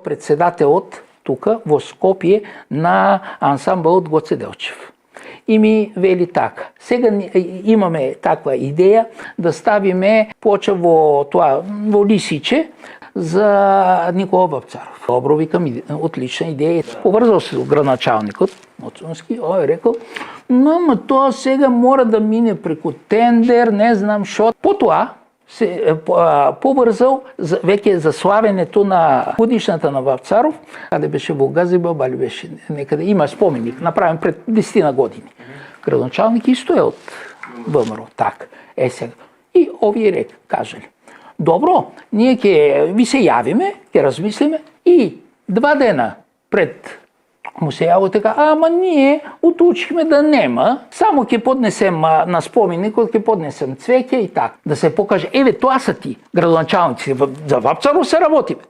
председател от тук, в Скопие, на ансамбъл от Гоце Делчев. И ми вели така. Сега имаме таква идея да ставиме поча во Лисиче за Никола Вапцаров. Добро, викам, отлична идея. Повързал се с градоначалникът Моцунски, е рекал, но това сега мора да мине преко тендер, не знам шо. По това се повързал веќе за славенето на годишната на Вапцаров, къде беше во Газибаб, али беше некъде, има споменик, направен пред 10 години. Градоначалник исто е от ВМРО, так. Сега. И овие кажали, добро, ние ви се явиме, ќе размислиме и 2 дена пред му се яво така, ама ние отучихме да нема, само ќе поднесем на споменикот, ќе поднесем цвеќе и така. Да се покаже, това са ти, градоначалници, за Вапцаров се работиме.